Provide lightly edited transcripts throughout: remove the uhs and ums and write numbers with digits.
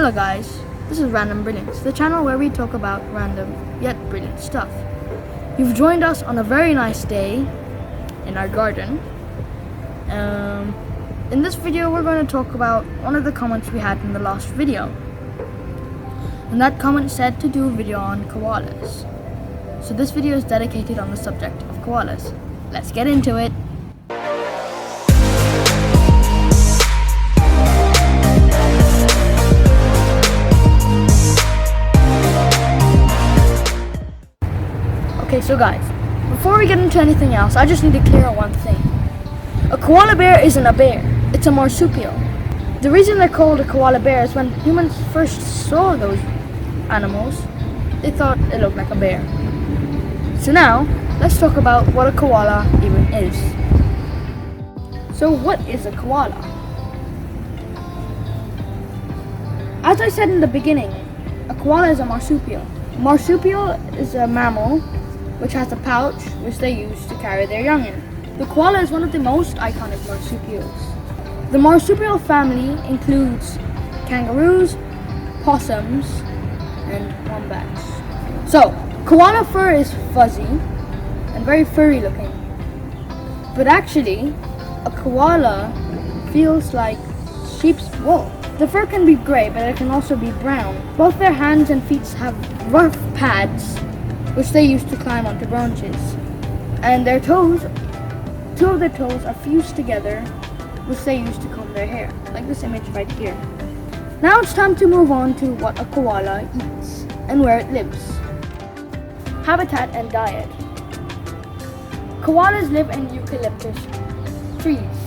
Hello guys, this is Random Brilliance, the channel where we talk about random yet brilliant stuff. You've joined us on a very nice day in our garden. In this video we're going to talk about one of the comments we had in the last video. And that comment said to do a video on koalas. So this video is dedicated on the subject of koalas. Let's get into it. Okay, so guys, before we get into anything else, I just need to clear up one thing. A koala bear isn't a bear, it's a marsupial. The reason they're called a koala bear is when humans first saw those animals, they thought it looked like a bear. So now, let's talk about what a koala even is. So what is a koala? As I said in the beginning, a koala is a marsupial. Marsupial is a mammal which has a pouch which they use to carry their young in. The koala is one of the most iconic marsupials. The marsupial family includes kangaroos, possums, and wombats. So, koala fur is fuzzy and very furry looking. But actually, a koala feels like sheep's wool. The fur can be grey, but it can also be brown. Both their hands and feet have rough pads which they use to climb onto branches. And their toes, two of their toes are fused together, which they use to comb their hair, like this image right here. Now it's time to move on to what a koala eats and where it lives. Habitat and diet. Koalas live in eucalyptus trees,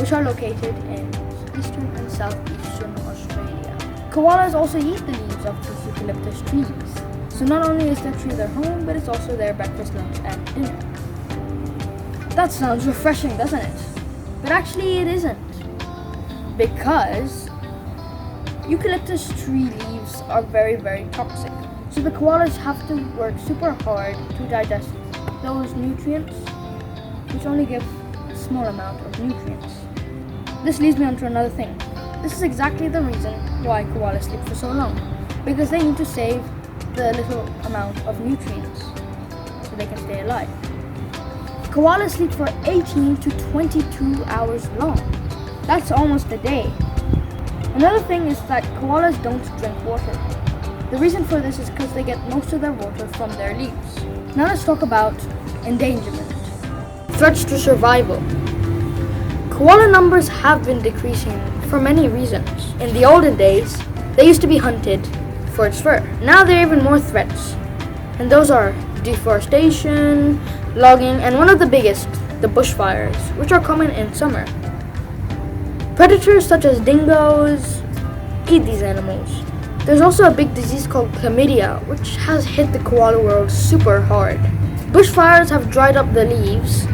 which are located in eastern and southeastern Australia. Koalas also eat the leaves of these eucalyptus trees. So not only is the tree their home, but it's also their breakfast, lunch, and dinner. That sounds refreshing, doesn't it? But actually it isn't. Because eucalyptus tree leaves are very, very toxic. So the koalas have to work super hard to digest those nutrients, which only give a small amount of nutrients. This leads me on to another thing. This is exactly the reason why koalas sleep for so long. Because they need to save the little amount of nutrients so they can stay alive. Koalas sleep for 18 to 22 hours long. That's almost a day. Another thing is that koalas don't drink water. The reason for this is because they get most of their water from their leaves. Now let's talk about endangerment. Threats to survival. Koala numbers have been decreasing for many reasons. In the olden days, they used to be hunted for its fur. Now there are even more threats, and those are deforestation, logging, and one of the biggest, the bushfires, which are common in summer. Predators such as dingoes eat these animals. There's also a big disease called chlamydia, which has hit the koala world super hard. Bushfires have dried up the leaves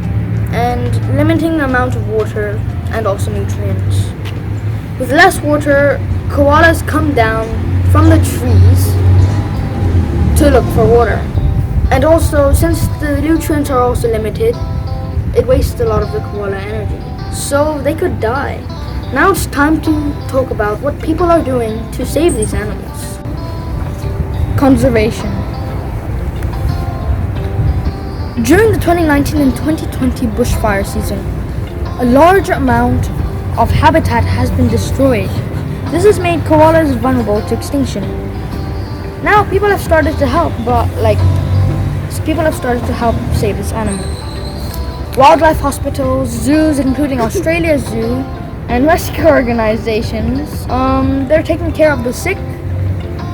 and limiting the amount of water and also nutrients. With less water, koalas come down from the trees to look for water. And also, since the nutrients are also limited, it wastes a lot of the koala energy. So they could die. Now it's time to talk about what people are doing to save these animals. Conservation. During the 2019 and 2020 bushfire season, a large amount of habitat has been destroyed. This has made koalas vulnerable to extinction. Now people have started to help, save this animal. Wildlife hospitals, zoos, including Australia's zoo, and rescue organizations, they're taking care of the sick,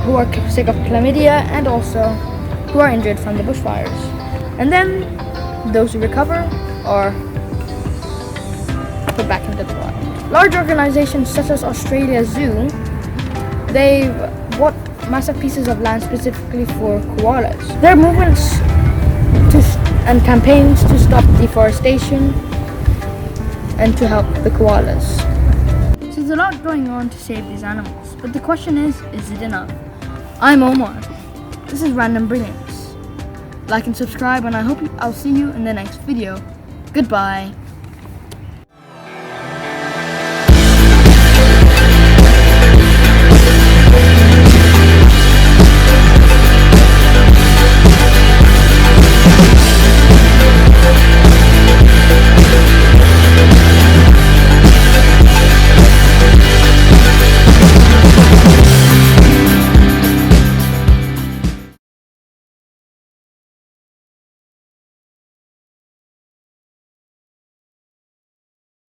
who are sick of chlamydia, and also who are injured from the bushfires. And then those who recover are put back into the wild. Large organizations such as Australia's zoo, they've bought massive pieces of land specifically for koalas. There are movements and campaigns to stop deforestation and to help the koalas. So there's a lot going on to save these animals, but the question is it enough? I'm Omar. This is Random Brilliance. Like and subscribe, and I hope I'll see you in the next video. Goodbye.